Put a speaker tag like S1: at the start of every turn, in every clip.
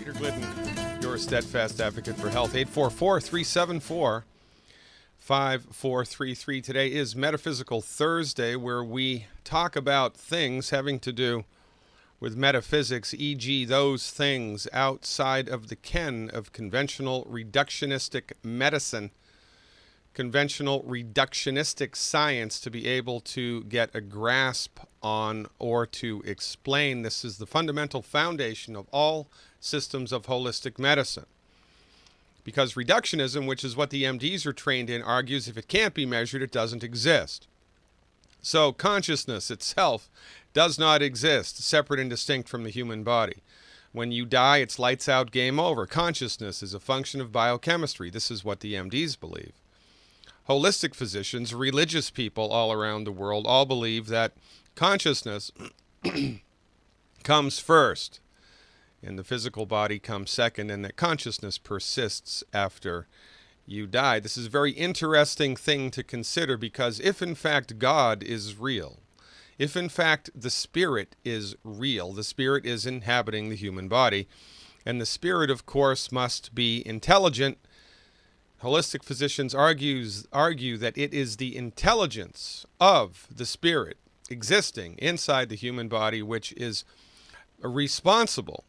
S1: Peter Glidden, your steadfast advocate for health. 844-374-5433. Today is Metaphysical Thursday, where we talk about things having to do with metaphysics, e.g. those things outside of the ken of conventional reductionistic medicine, conventional reductionistic science, to be able to get a grasp on or to explain. This is the fundamental foundation of all systems of holistic medicine. Because reductionism, which is what the MDs are trained in, argues if it can't be measured, it doesn't exist. So consciousness itself does not exist, separate and distinct from the human body. When you die, it's lights out, game over. Consciousness is a function of biochemistry. This is what the MDs believe. Holistic physicians, religious people all around the world, all believe that consciousness comes first and the physical body comes second, and that consciousness persists after you die. This is a very interesting thing to consider, because if in fact God is real, if in fact the spirit is real, the spirit is inhabiting the human body, and the spirit, of course, must be intelligent. Holistic physicians argue that it is the intelligence of the spirit existing inside the human body which is responsible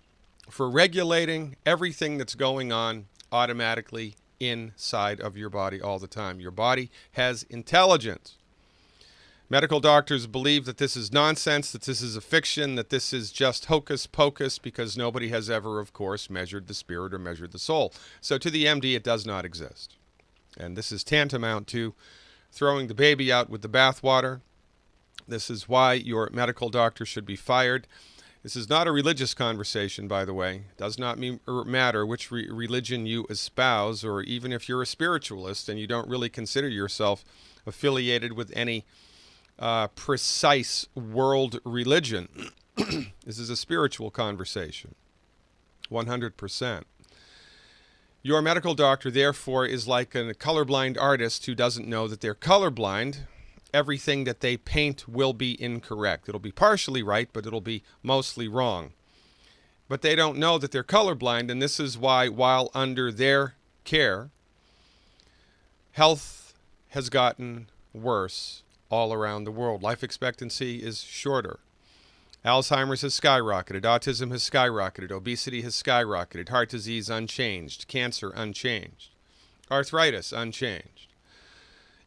S1: for regulating everything that's going on automatically inside of your body all the time. Your body has intelligence. Medical doctors believe that this is nonsense, that this is a fiction, that this is just hocus pocus, because nobody has ever, of course, measured the spirit or measured the soul. So to the MD, it does not exist. And this is tantamount to throwing the baby out with the bathwater. This is why your medical doctor should be fired. This is not a religious conversation, by the way. It does not matter which religion you espouse, or even if you're a spiritualist and you don't really consider yourself affiliated with any precise world religion. This is a spiritual conversation, 100%. Your medical doctor, therefore, is like a colorblind artist who doesn't know that they're colorblind. Everything that they paint will be incorrect. It'll be partially right, but it'll be mostly wrong. But they don't know that they're colorblind, and this is why, while under their care, health has gotten worse all around the world. Life expectancy is shorter. Alzheimer's has skyrocketed. Autism has skyrocketed. Obesity has skyrocketed. Heart disease unchanged. Cancer unchanged. Arthritis unchanged.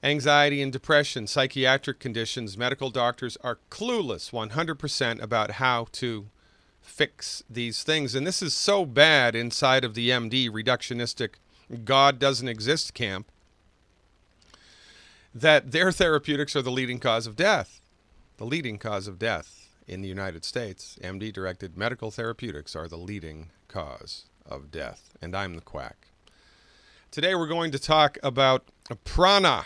S1: Anxiety and depression, psychiatric conditions, medical doctors are clueless 100% about how to fix these things. And this is so bad inside of the MD reductionistic God doesn't exist camp, that their therapeutics are the leading cause of death. The leading cause of death in the United States. MD-directed medical therapeutics are the leading cause of death. And I'm the quack. Today we're going to talk about prana.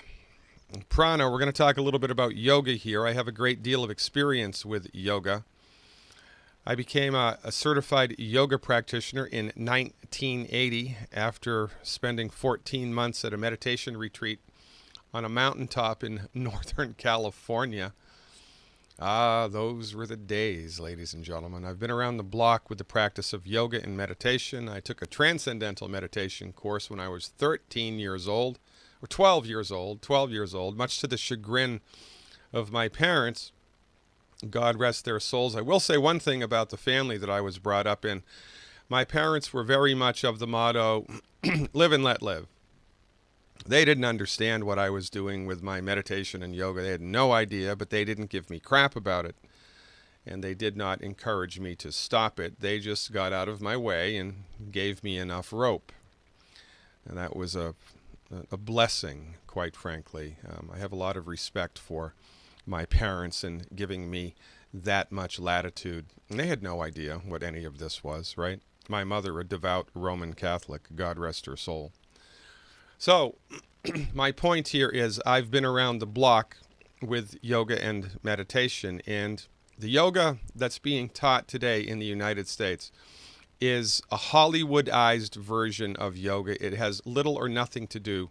S1: Prana, we're going to talk a little bit about yoga here. I have a great deal of experience with yoga. I became a certified yoga practitioner in 1980 after spending 14 months at a meditation retreat on a mountaintop in Northern California. Ah, those were the days, ladies and gentlemen. I've been around the block with the practice of yoga and meditation. I took a transcendental meditation course when I was 13 years old. Or 12 years old, much to the chagrin of my parents. God rest their souls. I will say one thing about the family that I was brought up in. My parents were very much of the motto, live and let live. They didn't understand what I was doing with my meditation and yoga. They had no idea, but they didn't give me crap about it. And they did not encourage me to stop it. They just got out of my way and gave me enough rope. And that was a blessing, quite frankly. I have a lot of respect for my parents in giving me that much latitude. And they had no idea what any of this was, right? My mother, a devout Roman Catholic, God rest her soul. So, my point here is I've been around the block with yoga and meditation, and the yoga that's being taught today in the United States is a Hollywoodized version of yoga. It has little or nothing to do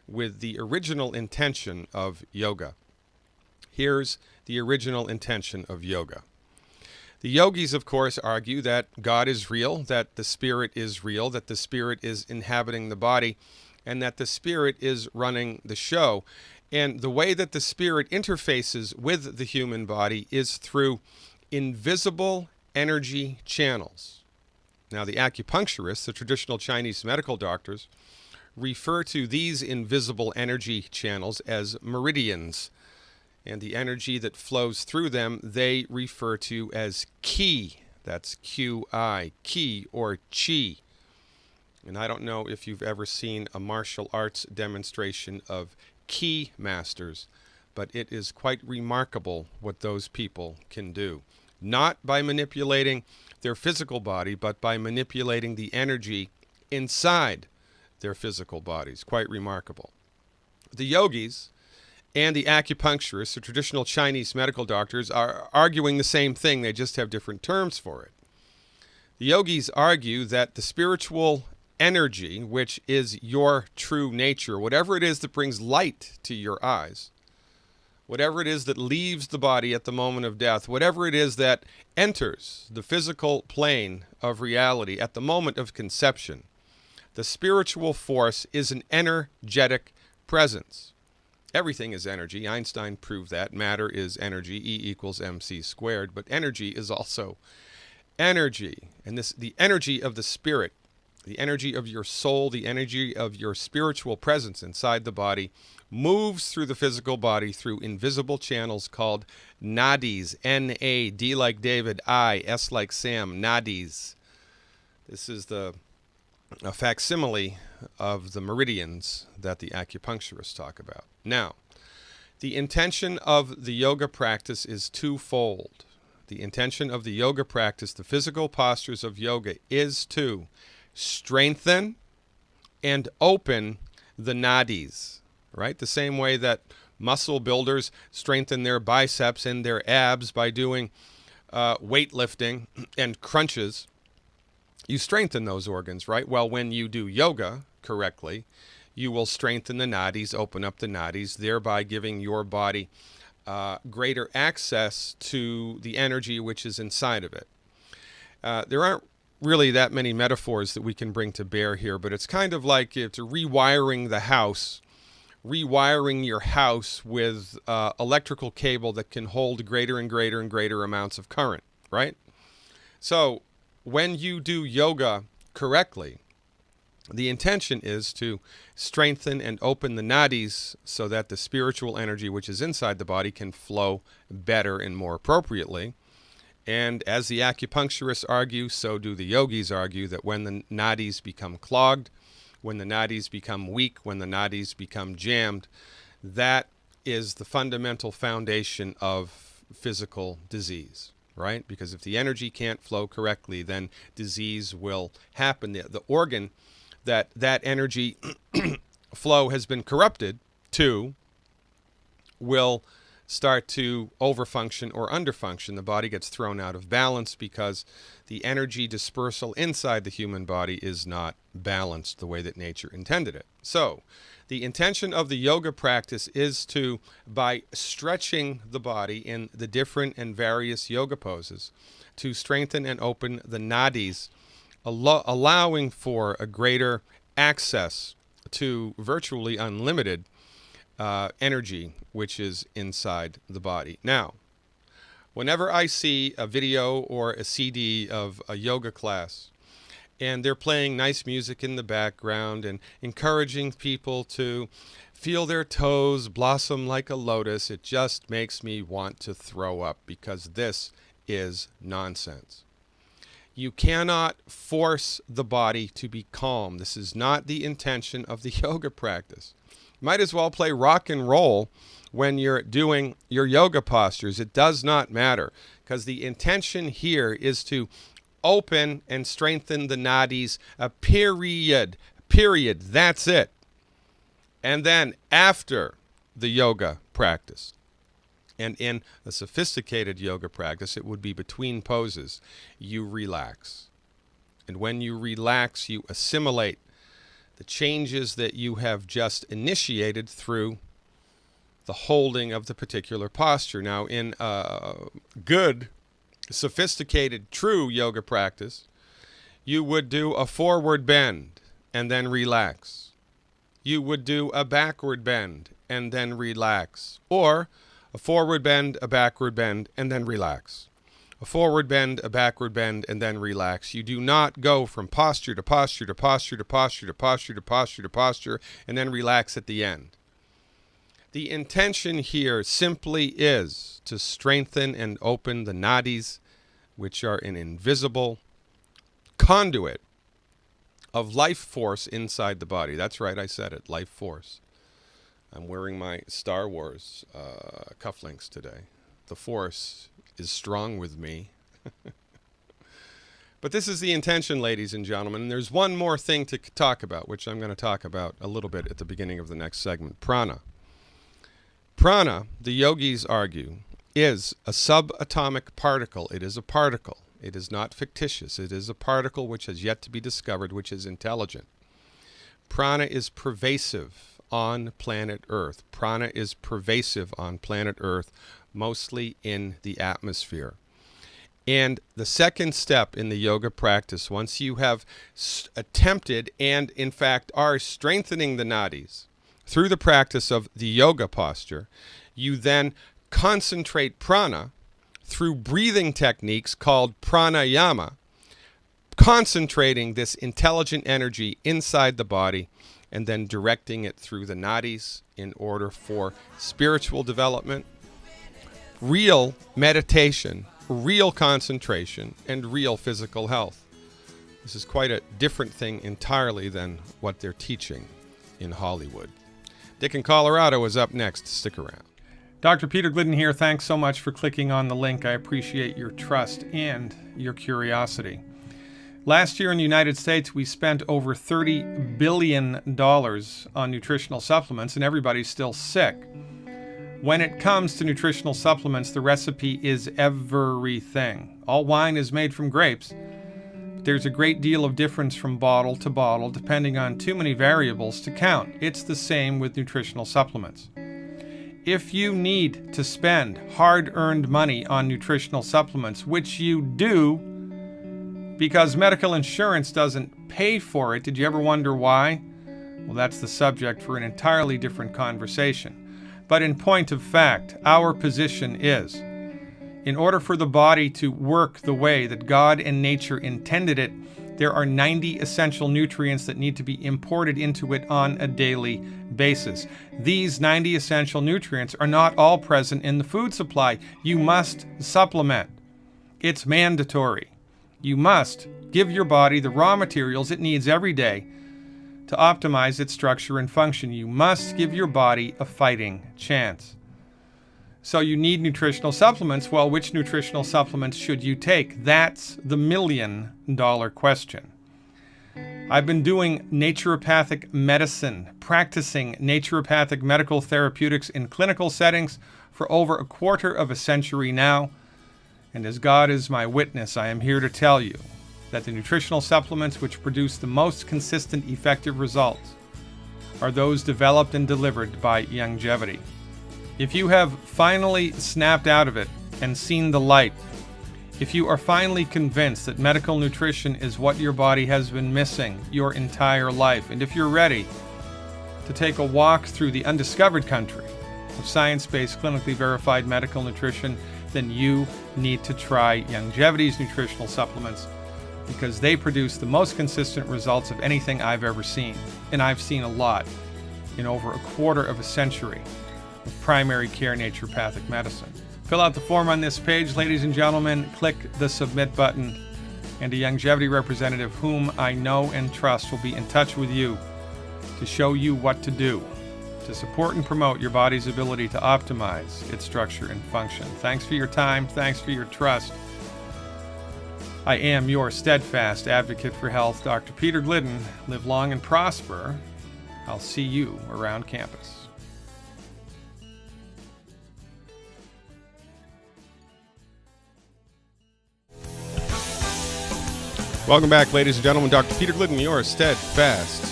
S1: with the original intention of yoga. Here's the original intention of yoga. The yogis, of course, argue that God is real, that the spirit is real, that the spirit is inhabiting the body, and that the spirit is running the show. And the way that the spirit interfaces with the human body is through invisible energy channels. Now, the acupuncturists, the traditional Chinese medical doctors, refer to these invisible energy channels as meridians. And the energy that flows through them, they refer to as qi. That's Q-I, qi or qi. And I don't know if you've ever seen a martial arts demonstration of qi masters, but it is quite remarkable what those people can do. Not by manipulating their physical body, but by manipulating the energy inside their physical bodies. Quite remarkable. The yogis and the acupuncturists, the traditional Chinese medical doctors, are arguing the same thing. They just have different terms for it. The yogis argue that the spiritual energy, which is your true nature, whatever it is that brings light to your eyes, whatever it is that leaves the body at the moment of death, whatever it is that enters the physical plane of reality at the moment of conception, the spiritual force is an energetic presence. Everything is energy. Einstein proved that. Matter is energy. E equals mc squared. But energy is also energy. And the energy of the spirit, the energy of your soul, the energy of your spiritual presence inside the body moves through the physical body through invisible channels called nadis. N-A-D like David, I, S like Sam, nadis. This is a facsimile of the meridians that the acupuncturists talk about. Now, the intention of the yoga practice is twofold. The intention of the yoga practice, the physical postures of yoga, is to strengthen and open the nadis, right? The same way that muscle builders strengthen their biceps and their abs by doing weightlifting and crunches. You strengthen those organs, right? Well, when you do yoga correctly, you will strengthen the nadis, open up the nadis, thereby giving your body greater access to the energy which is inside of it. There aren't really that many metaphors that we can bring to bear here, but it's kind of like it's rewiring the house, rewiring your house with electrical cable that can hold greater and greater and greater amounts of current, right? So when you do yoga correctly, the intention is to strengthen and open the nadis so that the spiritual energy which is inside the body can flow better and more appropriately. And as the acupuncturists argue, so do the yogis argue, that when the nadis become clogged, when the nadis become weak, when the nadis become jammed, that is the fundamental foundation of physical disease, right? Because if the energy can't flow correctly, then disease will happen. The organ that energy flow has been corrupted to will start to overfunction or underfunction. The body gets thrown out of balance because the energy dispersal inside the human body is not balanced the way that nature intended it. So the intention of the yoga practice is to, by stretching the body in the different and various yoga poses, to strengthen and open the nadis, allowing for a greater access to virtually unlimited energy which is inside the body. Now, whenever I see a video or a CD of a yoga class and they're playing nice music in the background and encouraging people to feel their toes blossom like a lotus, it just makes me want to throw up, because this is nonsense. You cannot force the body to be calm. This is not the intention of the yoga practice. You might as well play rock and roll when you're doing your yoga postures. It does not matter, because the intention here is to open and strengthen the nadis, period. That's it. And then after the yoga practice, and in a sophisticated yoga practice, it would be between poses, you relax. And when you relax, you assimilate the changes that you have just initiated through the holding of the particular posture. Now, in a good sophisticated, true yoga practice, you would do a forward bend and then relax. You would do a backward bend and then relax. Or a forward bend, a backward bend, and then relax. A forward bend, a backward bend, and then relax. You do not go from posture to posture to posture to posture to posture to posture to posture and then relax at the end. The intention here simply is to strengthen and open the nadis, which are an invisible conduit of life force inside the body. That's right, I said it, life force. I'm wearing my Star Wars cufflinks today. The force is strong with me. But this is the intention, ladies and gentlemen. And there's one more thing to talk about, which I'm going to talk about a little bit at the beginning of the next segment. Prana. Prana, the yogis argue, is a subatomic particle. It is a particle. It is not fictitious. It is a particle which has yet to be discovered, which is intelligent. Prana is pervasive on planet Earth. Prana is pervasive on planet Earth, mostly in the atmosphere. And the second step in the yoga practice, once you have attempted and in fact are strengthening the nadis through the practice of the yoga posture, you then concentrate prana through breathing techniques called pranayama, concentrating this intelligent energy inside the body and then directing it through the nadis in order for spiritual development, real meditation, real concentration, and real physical health. This is quite a different thing entirely than what they're teaching in Hollywood. Dick in Colorado is up next. Stick around. Dr. Peter Glidden here. Thanks so much for clicking on the link. I appreciate your trust and your curiosity. Last year in the United States, we spent over $30 billion on nutritional supplements, and everybody's still sick. When it comes to nutritional supplements, the recipe is everything. All wine is made from grapes, but there's a great deal of difference from bottle to bottle, depending on too many variables to count. It's the same with nutritional supplements. If you need to spend hard-earned money on nutritional supplements, which you do because medical insurance doesn't pay for it, did you ever wonder why? Well, that's the subject for an entirely different conversation. But in point of fact, our position is, in order for the body to work the way that God and nature intended it, there are 90 essential nutrients that need to be imported into it on a daily basis. These 90 essential nutrients are not all present in the food supply. You must supplement. It's mandatory. You must give your body the raw materials it needs every day to optimize its structure and function. You must give your body a fighting chance. So you need nutritional supplements. Well, which nutritional supplements should you take? That's the million-dollar question. I've been doing naturopathic medicine, practicing naturopathic medical therapeutics in clinical settings for over a quarter of a century now. And as God is my witness, I am here to tell you that the nutritional supplements which produce the most consistent, effective results are those developed and delivered by Youngevity. If you have finally snapped out of it and seen the light, if you are finally convinced that medical nutrition is what your body has been missing your entire life, and if you're ready to take a walk through the undiscovered country of science-based, clinically verified medical nutrition, then you need to try Youngevity's nutritional supplements, because they produce the most consistent results of anything I've ever seen. And I've seen a lot in over a quarter of a century of primary care naturopathic medicine. Fill out the form on this page, ladies and gentlemen. Click the submit button, and a Youngevity representative whom I know and trust will be in touch with you to show you what to do to support and promote your body's ability to optimize its structure and function. Thanks for your time. Thanks for your trust. I am your steadfast advocate for health, Dr. Peter Glidden. Live long and prosper. I'll see you around campus. Welcome back, ladies and gentlemen. Dr. Peter Glidden, your steadfast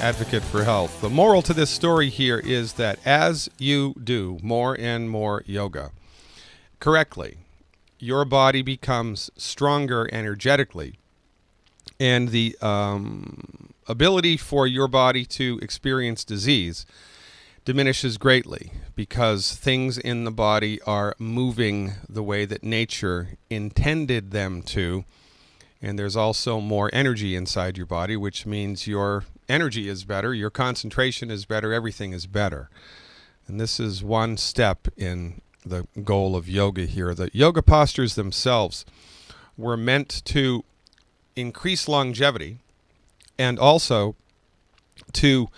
S1: advocate for health. The moral to this story here is that as you do more and more yoga correctly, your body becomes stronger energetically, and the ability for your body to experience disease diminishes greatly, because things in the body are moving the way that nature intended them to. And there's also more energy inside your body, which means your energy is better, your concentration is better, everything is better. And this is one step in the goal of yoga here. The yoga postures themselves were meant to increase longevity and also to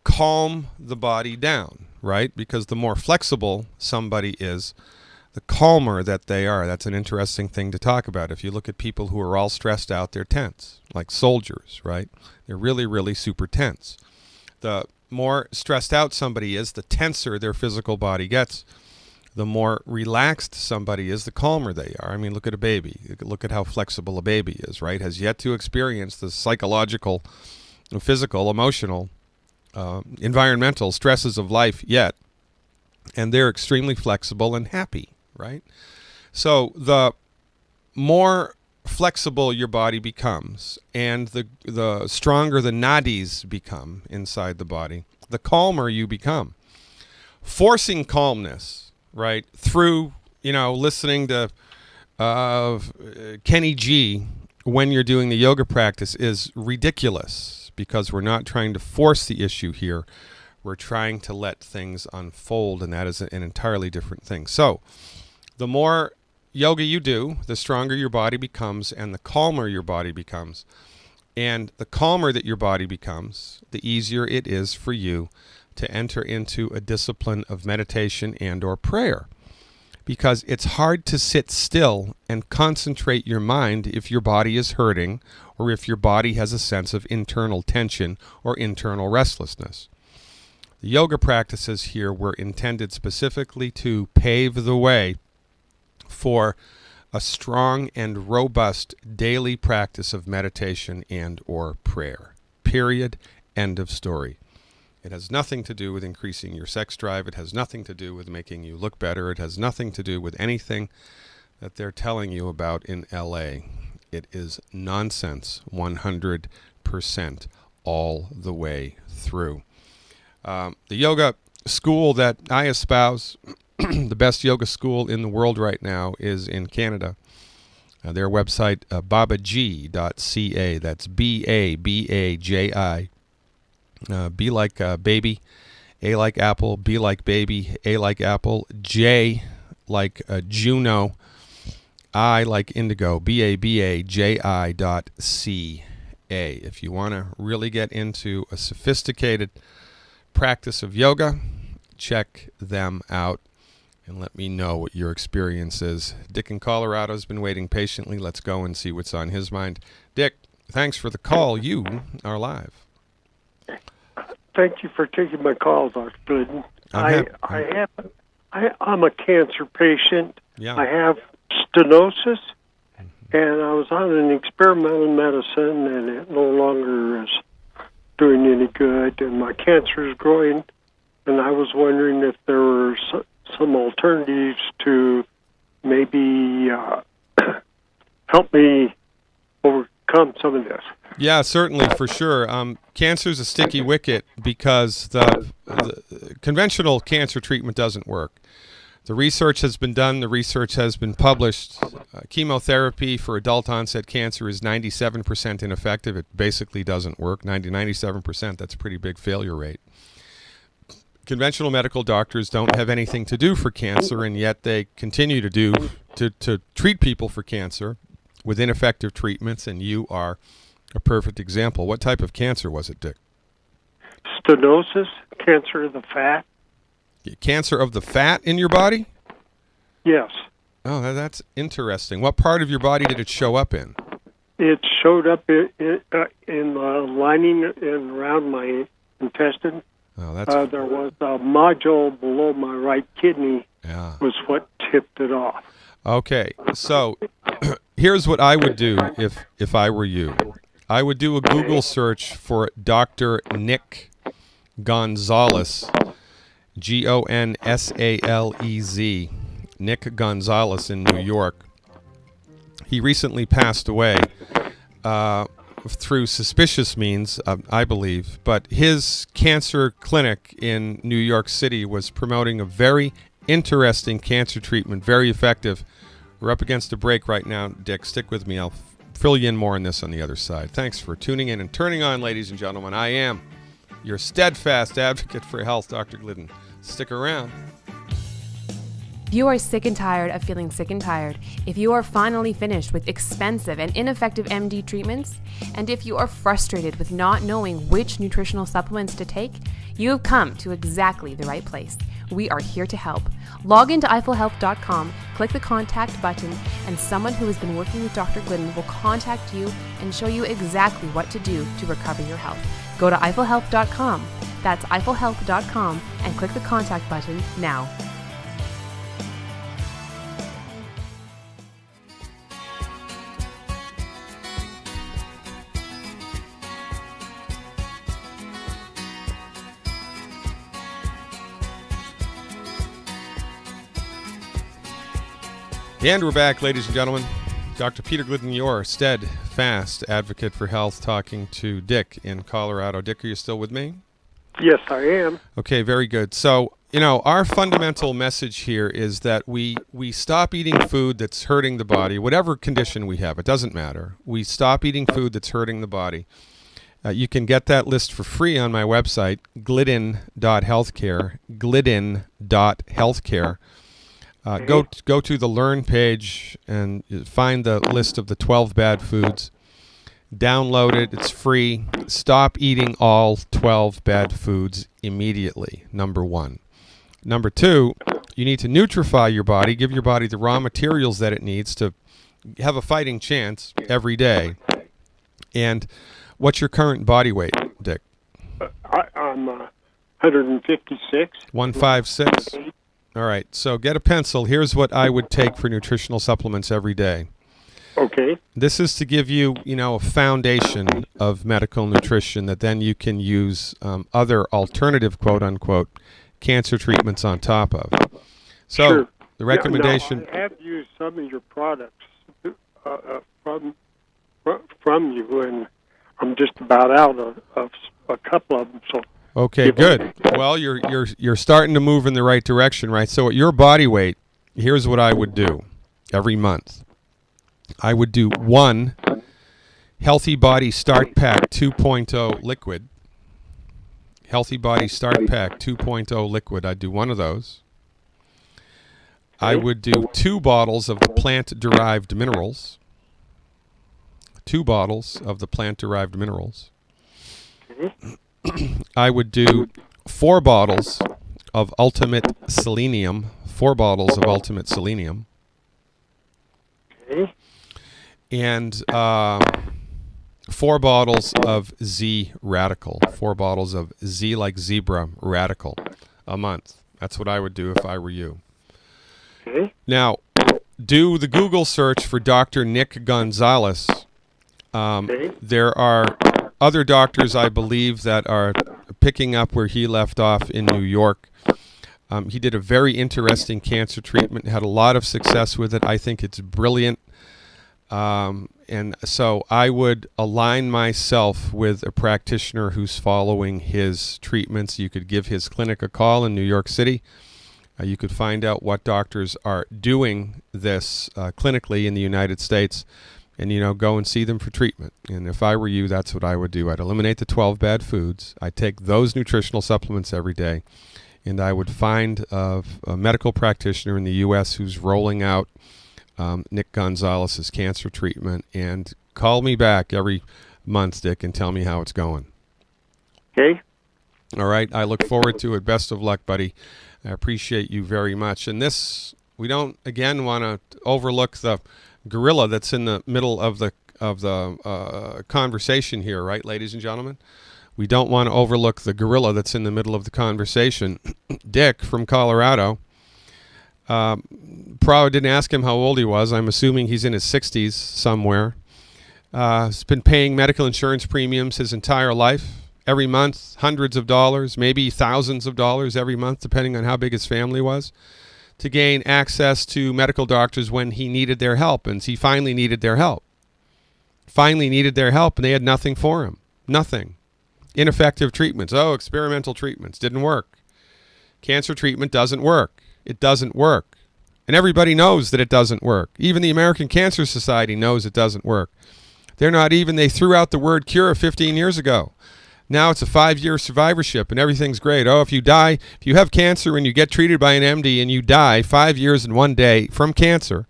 S1: calm the body down, right? Because the more flexible somebody is, the calmer that they are. That's an interesting thing to talk about. If you look at people who are all stressed out, they're tense, like soldiers, right? They're really, really super tense. The more stressed out somebody is, the tenser their physical body gets. The more relaxed somebody is, the calmer they are. I mean, look at a baby. Look at how flexible a baby is, right? Has yet to experience the psychological, physical, emotional, environmental stresses of life yet. And they're extremely flexible and happy, right? So the more flexible your body becomes and the stronger the nadis become inside the body, the calmer you become. Forcing calmness, right, through, listening to Kenny G when you're doing the yoga practice is ridiculous, because we're not trying to force the issue here. We're trying to let things unfold, and that is an entirely different thing. So the more yoga you do, the stronger your body becomes and the calmer your body becomes. And the calmer that your body becomes, the easier it is for you to enter into a discipline of meditation and or prayer. Because it's hard to sit still and concentrate your mind if your body is hurting or if your body has a sense of internal tension or internal restlessness. The yoga practices here were intended specifically to pave the way for a strong and robust daily practice of meditation and or prayer. Period. End of story. It has nothing to do with increasing your sex drive. It has nothing to do with making you look better. It has nothing to do with anything that they're telling you about in LA. It is nonsense, 100% all the way through. The yoga school that I espouse, the best yoga school in the world right now, is in Canada. Their website, babaji.ca. That's B-A-B-A-J-I. B like baby, A like apple, B like baby, A like apple, J like Juno, I like indigo, BABAJI.ca. If you want to really get into a sophisticated practice of yoga, check them out and let me know what your experience is. Dick in Colorado has been waiting patiently. Let's go and see what's on his mind. Dick, thanks for the call. You are live.
S2: Thank you for taking my call, Dr. Glidden. I'm a cancer patient.
S1: Yeah.
S2: I have stenosis, and I was on an experimental medicine, and it no longer is doing any good, and my cancer is growing, and I was wondering if there were some alternatives to maybe help me overcome some of this.
S1: Yeah, certainly, for sure. Cancer is a sticky wicket because the conventional cancer treatment doesn't work. The research has been done. The research has been published. Chemotherapy for adult onset cancer is 97% ineffective. It basically doesn't work. 97%, that's a pretty big failure rate. Conventional medical doctors don't have anything to do for cancer, and yet they continue to treat people for cancer with ineffective treatments, and you are a perfect example. What type of cancer was it, Dick?
S2: Stenosis, cancer of the fat.
S1: Cancer of the fat in your body?
S2: Yes.
S1: Oh, that's interesting. What part of your body did it show up in?
S2: It showed up in the lining and around my intestine.
S1: Oh,
S2: there was a nodule below my right kidney.
S1: Yeah.
S2: Was what tipped it off.
S1: Okay, so here's what I would do if I were you. I would do a Google search for Dr. Nick Gonzalez, Gonsalez, Nick Gonzalez in New York. He recently passed away through suspicious means, I believe. But his cancer clinic in New York City was promoting a very interesting cancer treatment, very effective. We're up against a break right now, Dick. Stick with me. I'll fill you in more on this on the other side. Thanks for tuning in and turning on, ladies and gentlemen. I am your steadfast advocate for health, Dr. Glidden. Stick around.
S3: If you are sick and tired of feeling sick and tired, if you are finally finished with expensive and ineffective MD treatments, and if you are frustrated with not knowing which nutritional supplements to take, you have come to exactly the right place. We are here to help. Log into eiffelhealth.com, click the contact button, and someone who has been working with Dr. Glidden will contact you and show you exactly what to do to recover your health. Go to eiffelhealth.com, that's eiffelhealth.com, and click the contact button now.
S1: And we're back, ladies and gentlemen. Dr. Peter Glidden, your steadfast advocate for health, talking to Dick in Colorado. Dick, are you still with me?
S2: Yes, I am.
S1: Okay, very good. So, our fundamental message here is that we stop eating food that's hurting the body, whatever condition we have. It doesn't matter. We stop eating food that's hurting the body. You can get that list for free on my website, glidden.healthcare, glidden.healthcare. Go to the Learn page and find the list of the 12 bad foods. Download it. It's free. Stop eating all 12 bad foods immediately, number one. Number two, you need to nutrify your body, give your body the raw materials that it needs to have a fighting chance every day. And what's your current body weight, Dick?
S2: I'm 156.
S1: 156? All right, so get a pencil. Here's what I would take for nutritional supplements every day.
S2: Okay.
S1: This is to give you, a foundation of medical nutrition that then you can use other alternative, quote-unquote, cancer treatments on top of. So
S2: sure.
S1: the recommendation...
S2: I have used some of your products from you, and I'm just about out of a couple of them, so...
S1: Okay, good. Well, you're starting to move in the right direction, right? So at your body weight, here's what I would do every month. I would do one Healthy Body Start Pack 2.0 liquid. Healthy Body Start Pack 2.0 liquid. I'd do one of those. I would do 2 bottles of the plant-derived minerals. 2 bottles of the plant-derived minerals. I would do 4 bottles of Ultimate Selenium. 4 bottles of Ultimate Selenium.
S2: Okay.
S1: And 4 bottles of Z Radical. 4 bottles of Z like zebra Radical a month. That's what I would do if I were you.
S2: Okay.
S1: Now, do the Google search for Dr. Nick Gonzalez.
S2: Okay.
S1: There are other doctors, I believe, that are picking up where he left off in New York. He did a very interesting cancer treatment, had a lot of success with it. I think it's brilliant. And so I would align myself with a practitioner who's following his treatments. You could give his clinic a call in New York City. You could find out what doctors are doing this clinically in the United States. And, go and see them for treatment. And if I were you, that's what I would do. I'd eliminate the 12 bad foods. I'd take those nutritional supplements every day. And I would find a medical practitioner in the U.S. who's rolling out Nick Gonzalez's cancer treatment. And call me back every month, Dick, and tell me how it's going.
S2: Okay.
S1: All right. I look forward to it. Best of luck, buddy. I appreciate you very much. And this, we don't, again, want to overlook the gorilla that's in the middle of the conversation here, right, ladies and gentlemen? We don't want to overlook the gorilla that's in the middle of the conversation. Dick from Colorado. Probably didn't ask him how old he was. I'm assuming he's in his 60s somewhere. He's been paying medical insurance premiums his entire life. Every month, hundreds of dollars, maybe thousands of dollars every month, depending on how big his family was. to gain access to medical doctors when he needed their help, and he finally needed their help. Finally needed their help, and they had nothing for him. Nothing. Ineffective treatments. Oh, experimental treatments. Didn't work. Cancer treatment doesn't work. It doesn't work. And everybody knows that it doesn't work. Even the American Cancer Society knows it doesn't work. They threw out the word cure 15 years ago. Now it's a 5-year survivorship and everything's great. Oh, if you have cancer and you get treated by an MD and you die 5 years and 1 day from cancer,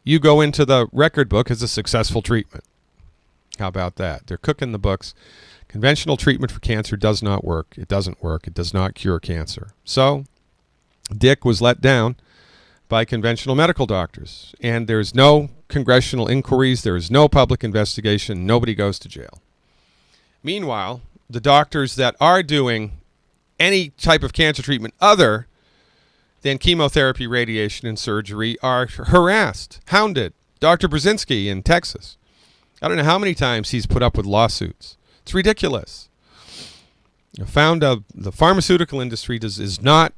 S1: you go into the record book as a successful treatment. How about that? They're cooking the books. Conventional treatment for cancer does not work. It doesn't work. It does not cure cancer. So Dick was let down by conventional medical doctors. And there's no congressional inquiries. There is no public investigation. Nobody goes to jail. Meanwhile, the doctors that are doing any type of cancer treatment other than chemotherapy, radiation, and surgery are harassed, hounded. Dr. Brzezinski in Texas. I don't know how many times he's put up with lawsuits. It's ridiculous. I found the pharmaceutical industry is not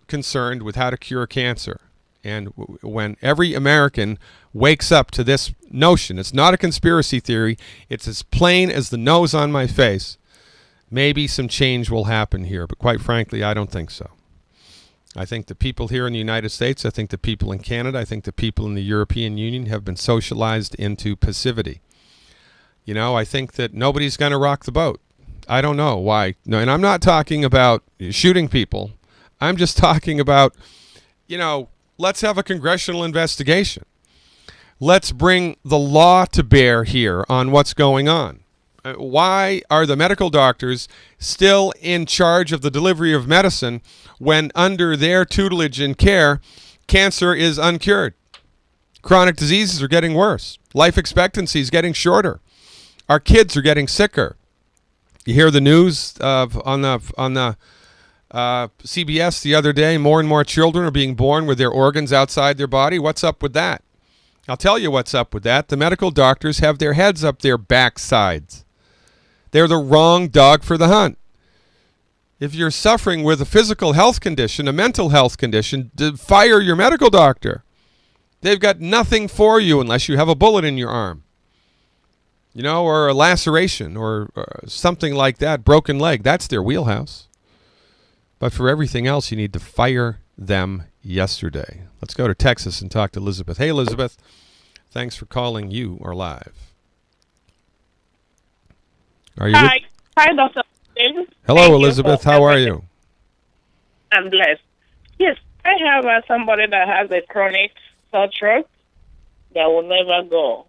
S1: concerned with how to cure cancer. And when every American wakes up to this notion, it's not a conspiracy theory, it's as plain as the nose on my face, maybe some change will happen here. But quite frankly, I don't think so. I think the people here in the United States, I think the people in Canada, I think the people in the European Union have been socialized into passivity. You know, I think that nobody's going to rock the boat. I don't know why. No, and I'm not talking about shooting people. I'm just talking about, let's have a congressional investigation. Let's bring the law to bear here on what's going on. Why are the medical doctors still in charge of the delivery of medicine when under their tutelage and care, cancer is uncured? Chronic diseases are getting worse. Life expectancy is getting shorter. Our kids are getting sicker. You hear the news on the CBS the other day, more and more children are being born with their organs outside their body. What's up with that? I'll tell you what's up with that. The medical doctors have their heads up their backsides. They're the wrong dog for the hunt. If you're suffering with a physical health condition, a mental health condition, fire your medical doctor. They've got nothing for you unless you have a bullet in your arm. Or a laceration or something like that, broken leg. That's their wheelhouse. But for everything else, you need to fire them yesterday. Let's go to Texas and talk to Elizabeth. Hey, Elizabeth. Thanks for calling. You are live. Are you?
S4: Hi. Hi, Dr.
S1: Hello, Thank Elizabeth. How are you?
S4: I'm blessed. Yes, I have somebody that has a chronic sore throat that will never go.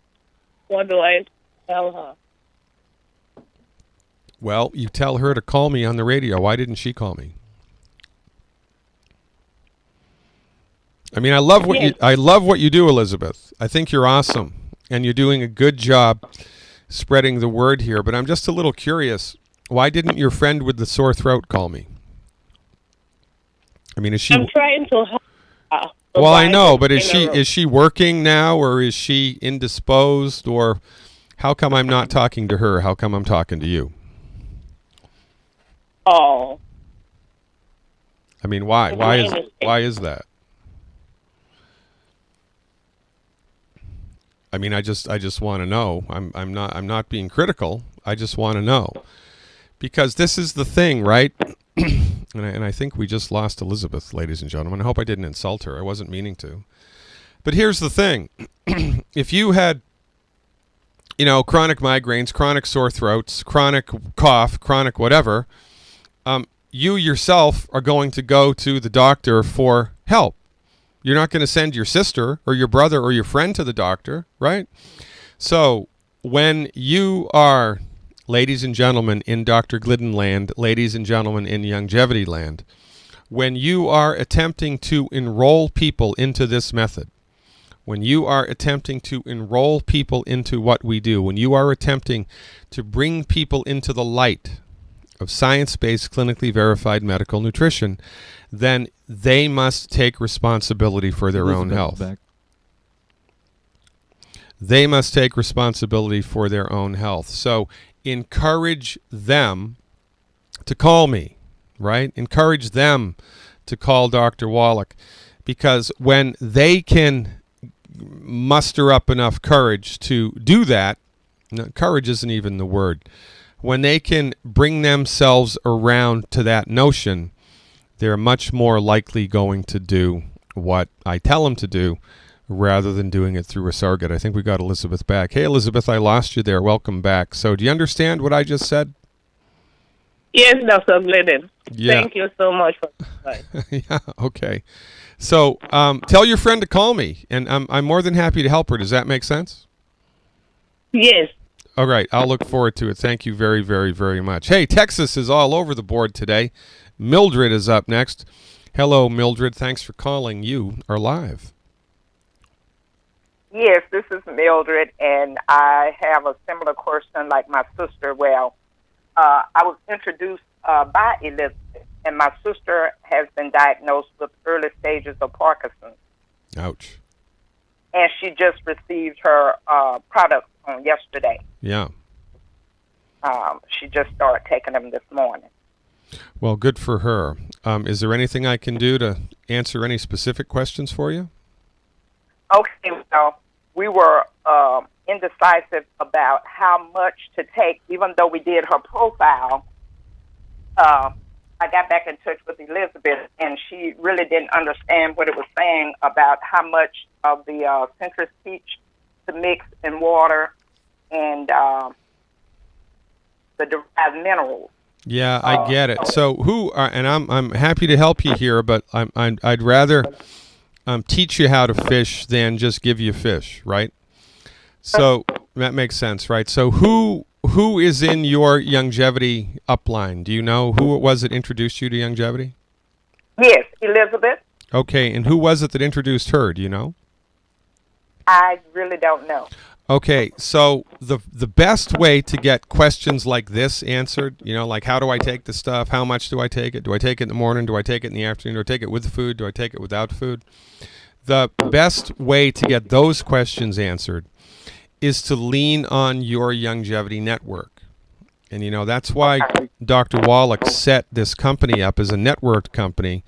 S4: What do I tell her?
S1: Well, you tell her to call me on the radio. Why didn't she call me? I mean, I love what you do, Elizabeth. I think you're awesome, and you're doing a good job spreading the word here. But I'm just a little curious. Why didn't your friend with the sore throat call me? I mean, is she?
S4: I'm trying to help her.
S1: Well, I know, but is she working now, or is she indisposed, or how come I'm not talking to her? How come I'm talking to you?
S4: Oh.
S1: I mean, why? Why is that? I mean, I just want to know. I'm not being critical. I just want to know, because this is the thing, right? and I think we just lost Elizabeth, ladies and gentlemen. I hope I didn't insult her. I wasn't meaning to. But here's the thing: if you had, chronic migraines, chronic sore throats, chronic cough, chronic whatever, you yourself are going to go to the doctor for help. You're not going to send your sister or your brother or your friend to the doctor, right? So when you are, ladies and gentlemen, in Dr. Glidden land, ladies and gentlemen, in Youngevity land, when you are attempting to enroll people into this method, when you are attempting to enroll people into what we do, when you are attempting to bring people into the light of science-based, clinically verified medical nutrition, then they must take responsibility for their own health. They must take responsibility for their own health. So encourage them to call me, right? Encourage them to call Dr. Wallach, because when they can muster up enough courage to do that, no, courage isn't even the word. When they can bring themselves around to that notion, they're much more likely going to do what I tell them to do rather than doing it through a surrogate. I think we got Elizabeth back. Hey, Elizabeth, I lost you there. Welcome back. So do you understand what I just said?
S4: Yes, Dr. Glidden.
S1: Yeah.
S4: Thank you so much for that.
S1: Yeah, okay. So tell your friend to call me, and I'm more than happy to help her. Does that make sense?
S4: Yes.
S1: All right, I'll look forward to it. Thank you very, very, very much. Hey, Texas is all over the board today. Mildred is up next. Hello, Mildred. Thanks for calling. You are live.
S5: Yes, this is Mildred, and I have a similar question like my sister. Well, I was introduced by Elizabeth, and my sister has been diagnosed with early stages of Parkinson's.
S1: Ouch.
S5: And she just received her product on yesterday.
S1: Yeah.
S5: She just started taking them this morning.
S1: Well, good for her. Is there anything I can do to answer any specific questions for you?
S5: Okay, well, we were indecisive about how much to take, even though we did her profile. I got back in touch with Elizabeth, and she really didn't understand what it was saying about how much of the citrus peach to mix in water and the derived minerals.
S1: Yeah, I get it. So and I'm happy to help you here, but I'd rather teach you how to fish than just give you fish, right? So that makes sense, right? So who is in your Youngevity upline? Do you know who it was that introduced you to Youngevity?
S5: Yes, Elizabeth.
S1: Okay, and who was it that introduced her? Do you know?
S5: I really don't know.
S1: Okay, so the best way to get questions like this answered, like how do I take the stuff? How much do I take it? Do I take it in the morning? Do I take it in the afternoon? Do I take it with food? Do I take it without food? The best way to get those questions answered is to lean on your Youngevity network. And, that's why Dr. Wallach set this company up as a networked company,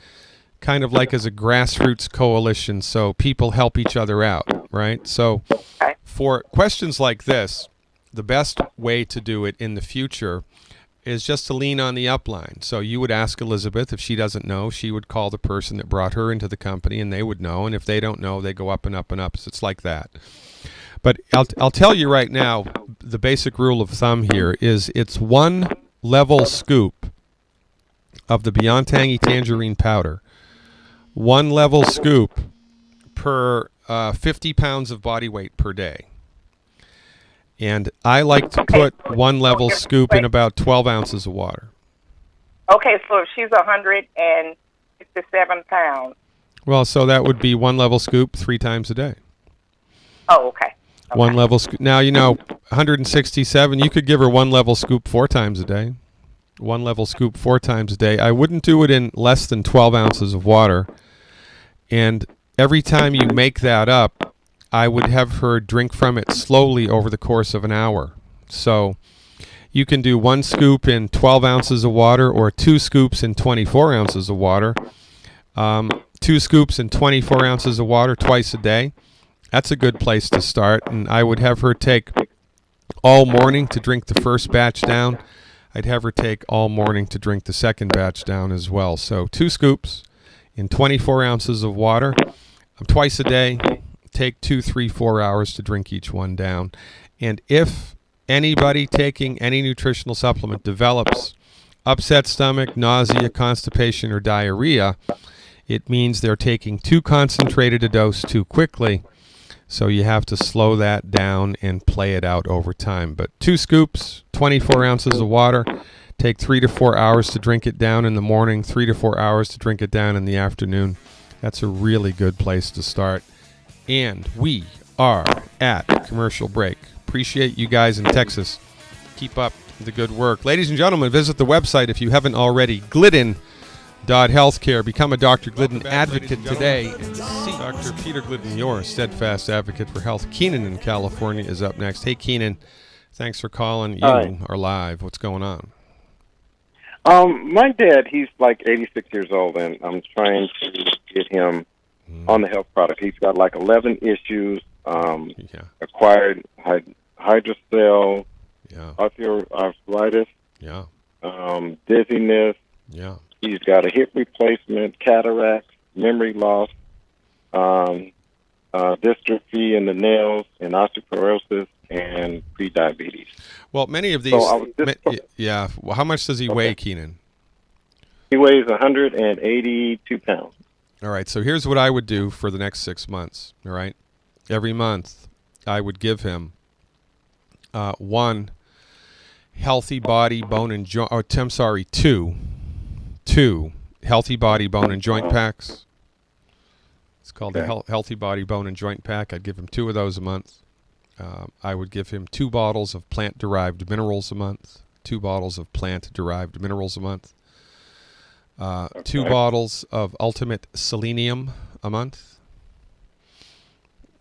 S1: kind of like as a grassroots coalition, so people help each other out, right? So for questions like this, the best way to do it in the future is just to lean on the upline. So you would ask Elizabeth. If she doesn't know, she would call the person that brought her into the company, and they would know. And if they don't know, they go up and up and up. So it's like that. But I'll tell you right now, the basic rule of thumb here is it's 1 level scoop of the Beyond Tangy Tangerine powder. 1 level scoop per 50 pounds of body weight per day. And I like to put 1 level scoop in about 12 ounces of water.
S5: Okay, so if she's 157 pounds.
S1: Well, so that would be 1 level scoop 3 times a day.
S5: Oh, okay.
S1: 1 level scoop. Now, 167, you could give her 1 level scoop 4 times a day. 1 level scoop 4 times a day. I wouldn't do it in less than 12 ounces of water. And every time you make that up, I would have her drink from it slowly over the course of an hour. So you can do 1 scoop in 12 ounces of water or 2 scoops in 24 ounces of water. 2 scoops in 24 ounces of water twice a day. That's a good place to start. And I would have her take all morning to drink the first batch down. I'd have her take all morning to drink the second batch down as well. So 2 scoops in 24 ounces of water twice a day. Take 2, 3, 4 hours to drink each one down. And if anybody taking any nutritional supplement develops upset stomach, nausea, constipation, or diarrhea, it means they're taking too concentrated a dose too quickly. So you have to slow that down and play it out over time. But 2 scoops, 24 ounces of water, take 3 to 4 hours to drink it down in the morning, 3 to 4 hours to drink it down in the afternoon. That's a really good place to start. And we are at commercial break. Appreciate you guys in Texas. Keep up the good work. Ladies and gentlemen, visit the website if you haven't already, Glidden.healthcare. Become a Dr. Glidden advocate today and see Dr. Peter Glidden, your steadfast advocate for health. Keenan in California is up next. Hey, Keenan, thanks for calling. You are live. What's going on?
S6: My dad, he's like 86 years old, and I'm trying to get him on the health product. He's got like 11 issues,
S1: Yeah.
S6: acquired hydrocele,
S1: Yeah.
S6: osteoarthritis,
S1: Yeah.
S6: dizziness.
S1: Yeah.
S6: He's got a hip replacement, cataracts, memory loss, dystrophy in the nails, and osteoporosis, and prediabetes.
S1: Well, many of these.
S6: So I was
S1: yeah. Well, how much does he weigh, Keenan?
S6: He weighs 182 pounds.
S1: All right. So here's what I would do for the next 6 months. All right. Every month, I would give him one healthy body, bone, and joint. Oh, I'm sorry, two healthy body, bone, and joint packs. It's called the Healthy Body, Bone, and Joint Pack. I'd give him 2 of those a month. I would give him 2 bottles of plant-derived minerals a month. 2 bottles of plant-derived minerals a month. 2 bottles of Ultimate Selenium a month.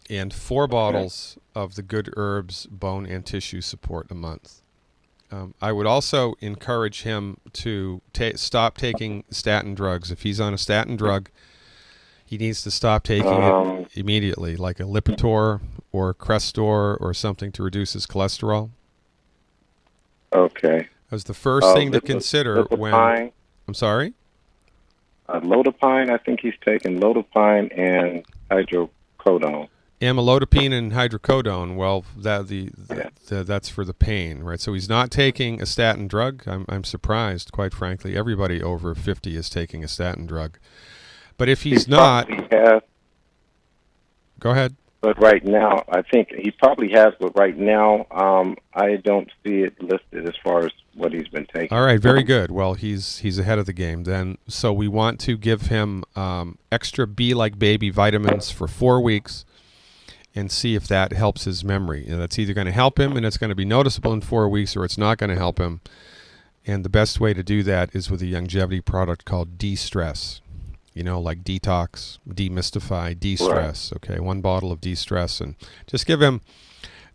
S1: And 4 bottles of the Good Herbs Bone and Tissue Support a month. I would also encourage him to stop taking statin drugs. If he's on a statin drug, he needs to stop taking it immediately, like a Lipitor or Crestor or something to reduce his cholesterol.
S6: Okay.
S1: That was the first thing to consider when... I'm sorry?
S6: Lodipine, I think he's taking Lodipine and hydrocodone.
S1: Amlodipine and hydrocodone, well, that's for the pain, right? So he's not taking a statin drug. I'm surprised, quite frankly. Everybody over 50 is taking a statin drug. But if he's not... Go ahead.
S6: But right now, I think he probably has, but right now, I don't see it listed as far as what he's been taking.
S1: All right, very good. Well, he's ahead of the game then. So we want to give him extra B-like baby vitamins for 4 weeks and see if that helps his memory. That's either going to help him and it's going to be noticeable in 4 weeks, or it's not going to help him. And the best way to do that is with a Youngevity product called De-Stress. Like detox, demystify, de-stress. Right. Okay, 1 bottle of de-stress, and just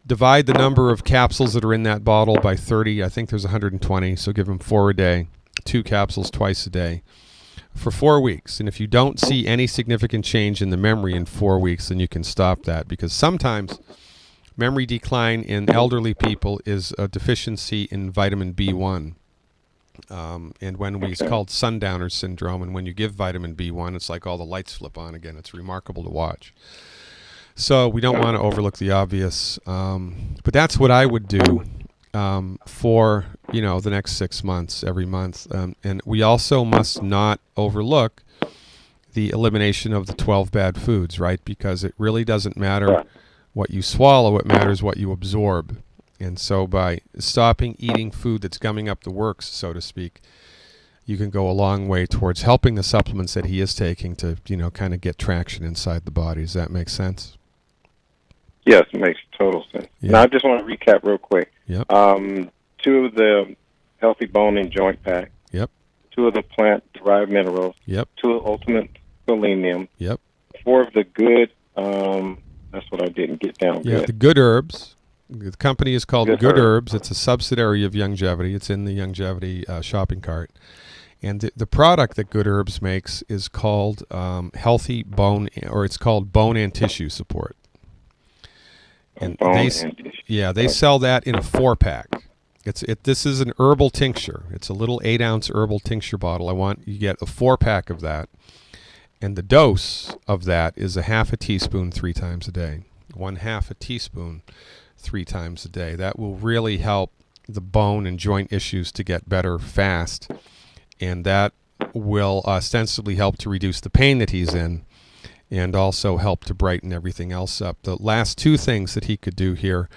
S1: divide the number of capsules that are in that bottle by 30. I think there's 120, so give him 4 a day, 2 capsules twice a day for 4 weeks. And if you don't see any significant change in the memory in 4 weeks, then you can stop that, because sometimes memory decline in elderly people is a deficiency in vitamin B1. It's called sundowner syndrome, and when you give vitamin B1, it's like all the lights flip on again. It's remarkable to watch. So we don't want to overlook the obvious, but that's what I would do for the next 6 months, every month. And we also must not overlook the elimination of the 12 bad foods, right? Because it really doesn't matter what you swallow; it matters what you absorb. And so by stopping eating food that's gumming up the works, so to speak, you can go a long way towards helping the supplements that he is taking to, kind of get traction inside the body. Does that make sense?
S6: Yes, it makes total sense. Yeah. Now, I just want to recap real quick.
S1: Yep.
S6: 2 of the Healthy Bone and Joint Pack.
S1: Yep.
S6: 2 of the plant-derived minerals.
S1: Yep.
S6: 2 of Ultimate Selenium.
S1: Yep.
S6: 4 of the good, that's what I didn't get down good.
S1: Yeah, the Good Herbs. The company is called Good Herbs. It's a subsidiary of Youngevity. It's in the Youngevity shopping cart. And the product that Good Herbs makes is called Healthy Bone, or it's called Bone and Tissue Support. And they sell that in a 4-pack. This is an herbal tincture. It's a little 8-ounce herbal tincture bottle. I want you to get a 4-pack of that. And the dose of that is a half a teaspoon 3 times a day. 1/2 a teaspoon 3 times a day. That will really help the bone and joint issues to get better fast, and that will ostensibly help to reduce the pain that he's in and also help to brighten everything else up. The last 2 things that he could do here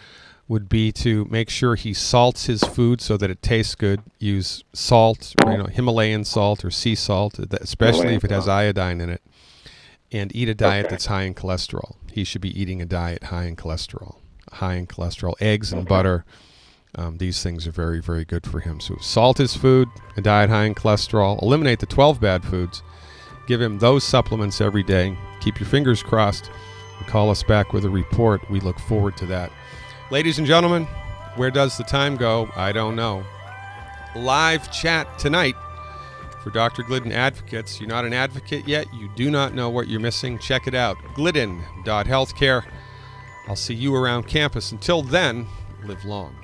S1: would be to make sure he salts his food so that it tastes good. Use salt, Himalayan salt or sea salt, especially if it has iodine in it, and eat a diet that's high in cholesterol. He should be eating a diet high in cholesterol. Eggs and butter. These things are very, very good for him. So salt his food, a diet high in cholesterol, eliminate the 12 bad foods, give him those supplements every day. Keep your fingers crossed and call us back with a report. We look forward to that. Ladies and gentlemen, where does the time go? I don't know. Live chat tonight For Dr. Glidden advocates, you're not an advocate yet, you do not know what you're missing, check it out. Glidden.healthcare. I'll see you around campus. Until then, live long.